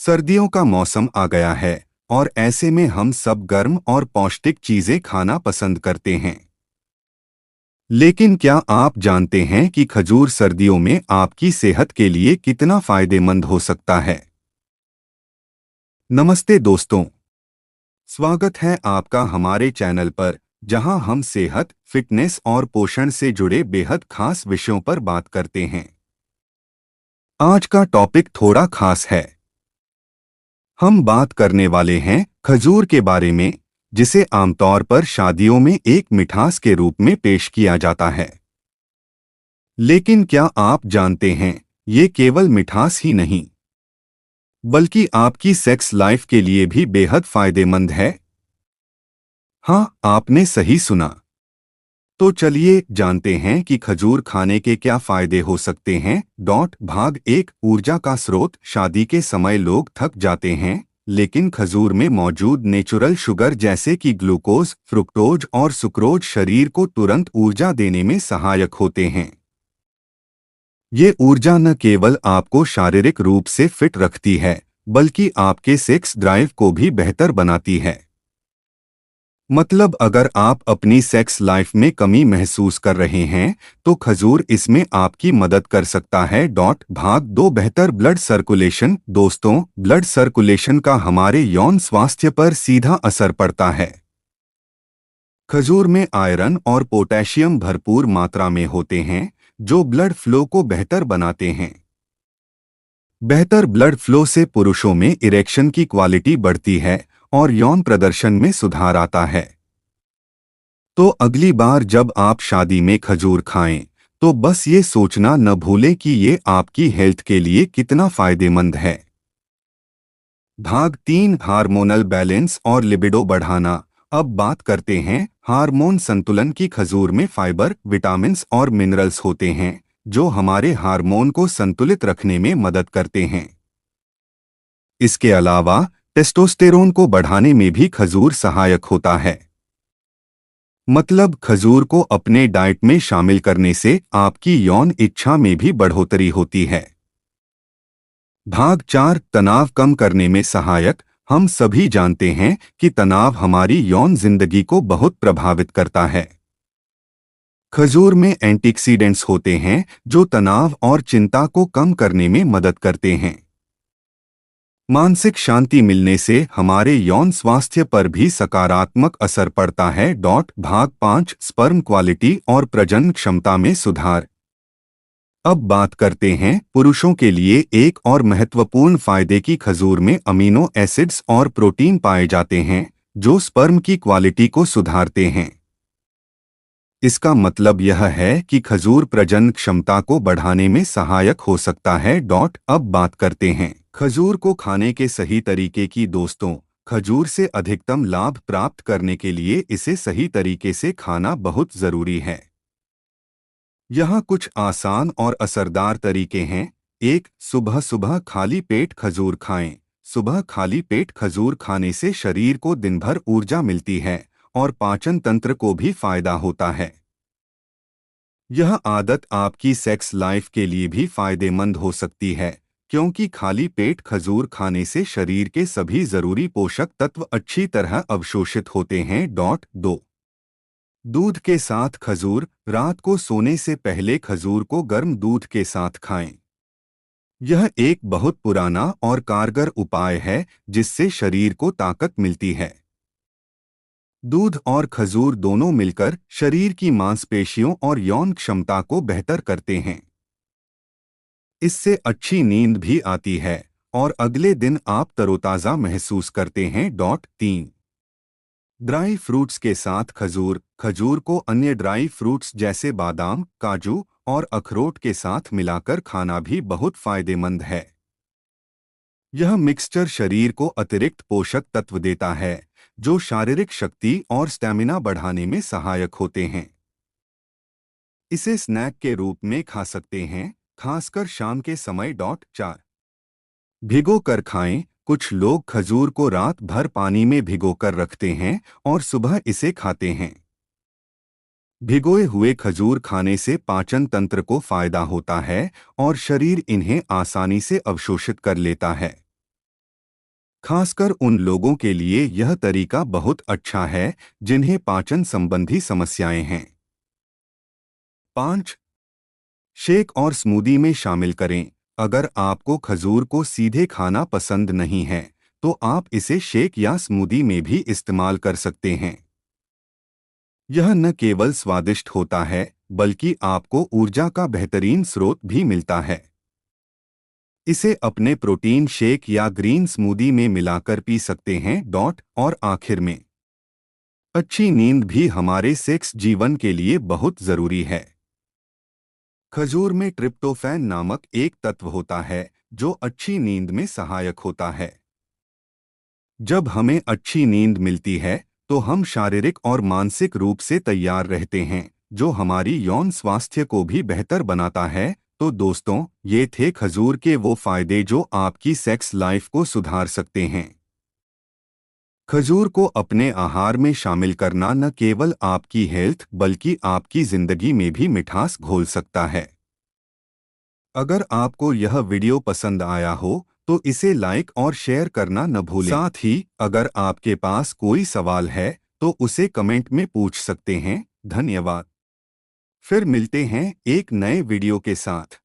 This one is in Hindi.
सर्दियों का मौसम आ गया है और ऐसे में हम सब गर्म और पौष्टिक चीजें खाना पसंद करते हैं। लेकिन क्या आप जानते हैं कि खजूर सर्दियों में आपकी सेहत के लिए कितना फायदेमंद हो सकता है? नमस्ते दोस्तों, स्वागत है आपका हमारे चैनल पर, जहां हम सेहत, फिटनेस और पोषण से जुड़े बेहद खास विषयों पर बात करते हैं। आज का टॉपिक थोड़ा खास है। हम बात करने वाले हैं खजूर के बारे में, जिसे आमतौर पर शादियों में एक मिठास के रूप में पेश किया जाता है। लेकिन क्या आप जानते हैं, ये केवल मिठास ही नहीं, बल्कि आपकी सेक्स लाइफ के लिए भी बेहद फायदेमंद है। हाँ, आपने सही सुना। तो चलिए जानते हैं कि खजूर खाने के क्या फायदे हो सकते हैं। भाग एक, ऊर्जा का स्रोत। शादी के समय लोग थक जाते हैं, लेकिन खजूर में मौजूद नेचुरल शुगर जैसे कि ग्लूकोज, फ्रुक्टोज और सुक्रोज शरीर को तुरंत ऊर्जा देने में सहायक होते हैं। ये ऊर्जा न केवल आपको शारीरिक रूप से फिट रखती है, बल्कि आपके सेक्स ड्राइव को भी बेहतर बनाती है। मतलब अगर आप अपनी सेक्स लाइफ में कमी महसूस कर रहे हैं, तो खजूर इसमें आपकी मदद कर सकता है। भाग दो, बेहतर ब्लड सर्कुलेशन। दोस्तों, ब्लड सर्कुलेशन का हमारे यौन स्वास्थ्य पर सीधा असर पड़ता है। खजूर में आयरन और पोटेशियम भरपूर मात्रा में होते हैं, जो ब्लड फ्लो को बेहतर बनाते हैं। बेहतर ब्लड फ्लो से पुरुषों में इरेक्शन की क्वालिटी बढ़ती है और यौन प्रदर्शन में सुधार आता है। तो अगली बार जब आप शादी में खजूर खाएं, तो बस ये सोचना न भूलें कि ये आपकी हेल्थ के लिए कितना फायदेमंद है। भाग तीन, हार्मोनल बैलेंस और लिबिडो बढ़ाना। अब बात करते हैं हार्मोन संतुलन की। खजूर में फाइबर, विटामिन्स और मिनरल्स होते हैं, जो हमारे हार्मोन को संतुलित रखने में मदद करते हैं। इसके अलावा टेस्टोस्टेरोन को बढ़ाने में भी खजूर सहायक होता है। मतलब खजूर को अपने डाइट में शामिल करने से आपकी यौन इच्छा में भी बढ़ोतरी होती है। भाग चार, तनाव कम करने में सहायक। हम सभी जानते हैं कि तनाव हमारी यौन जिंदगी को बहुत प्रभावित करता है। खजूर में एंटीऑक्सीडेंट्स होते हैं, जो तनाव और चिंता को कम करने में मदद करते हैं। मानसिक शांति मिलने से हमारे यौन स्वास्थ्य पर भी सकारात्मक असर पड़ता है। भाग पांच, स्पर्म क्वालिटी और प्रजनन क्षमता में सुधार। अब बात करते हैं पुरुषों के लिए एक और महत्वपूर्ण फायदे की। खजूर में अमीनो एसिड्स और प्रोटीन पाए जाते हैं, जो स्पर्म की क्वालिटी को सुधारते हैं। इसका मतलब यह है कि खजूर प्रजनन क्षमता को बढ़ाने में सहायक हो सकता है। अब बात करते हैं खजूर को खाने के सही तरीके की। दोस्तों, खजूर से अधिकतम लाभ प्राप्त करने के लिए इसे सही तरीके से खाना बहुत जरूरी है। यहाँ कुछ आसान और असरदार तरीके हैं। एक, सुबह सुबह खाली पेट खजूर खाएं। सुबह खाली पेट खजूर खाने से शरीर को दिन भर ऊर्जा मिलती है और पाचन तंत्र को भी फायदा होता है। यह आदत आपकी सेक्स लाइफ के लिए भी फायदेमंद हो सकती है, क्योंकि खाली पेट खजूर खाने से शरीर के सभी जरूरी पोषक तत्व अच्छी तरह अवशोषित होते हैं। दो, दूध के साथ खजूर। रात को सोने से पहले खजूर को गर्म दूध के साथ खाएं। यह एक बहुत पुराना और कारगर उपाय है, जिससे शरीर को ताकत मिलती है। दूध और खजूर दोनों मिलकर शरीर की मांसपेशियों और यौन क्षमता को बेहतर करते हैं। इससे अच्छी नींद भी आती है और अगले दिन आप तरोताजा महसूस करते हैं। तीन, ड्राई फ्रूट्स के साथ खजूर। खजूर को अन्य ड्राई फ्रूट्स जैसे बादाम, काजू और अखरोट के साथ मिलाकर खाना भी बहुत फायदेमंद है। यह मिक्सचर शरीर को अतिरिक्त पोषक तत्व देता है, जो शारीरिक शक्ति और स्टैमिना बढ़ाने में सहायक होते हैं। इसे स्नैक के रूप में खा सकते हैं, खासकर शाम के समय। चार, भिगो कर खाएं। कुछ लोग खजूर को रात भर पानी में भिगोकर रखते हैं और सुबह इसे खाते हैं। भिगोए हुए खजूर खाने से पाचन तंत्र को फायदा होता है और शरीर इन्हें आसानी से अवशोषित कर लेता है। खासकर उन लोगों के लिए यह तरीका बहुत अच्छा है जिन्हें पाचन संबंधी समस्याएं हैं। 5. शेक और स्मूदी में शामिल करें। अगर आपको खजूर को सीधे खाना पसंद नहीं है तो आप इसे शेक या स्मूदी में भी इस्तेमाल कर सकते हैं। यह न केवल स्वादिष्ट होता है बल्कि आपको ऊर्जा का बेहतरीन स्रोत भी मिलता है। इसे अपने प्रोटीन शेक या ग्रीन स्मूदी में मिलाकर पी सकते हैं। और आखिर में, अच्छी नींद भी हमारे सेक्स जीवन के लिए बहुत जरूरी है। खजूर में ट्रिप्टोफैन नामक एक तत्व होता है जो अच्छी नींद में सहायक होता है। जब हमें अच्छी नींद मिलती है तो हम शारीरिक और मानसिक रूप से तैयार रहते हैं, जो हमारी यौन स्वास्थ्य को भी बेहतर बनाता है। तो दोस्तों, ये थे खजूर के वो फायदे जो आपकी सेक्स लाइफ को सुधार सकते हैं। खजूर को अपने आहार में शामिल करना न केवल आपकी हेल्थ बल्कि आपकी जिंदगी में भी मिठास घोल सकता है। अगर आपको यह वीडियो पसंद आया हो तो इसे लाइक और शेयर करना न भूलें। साथ ही अगर आपके पास कोई सवाल है तो उसे कमेंट में पूछ सकते हैं। धन्यवाद। फिर मिलते हैं एक नए वीडियो के साथ।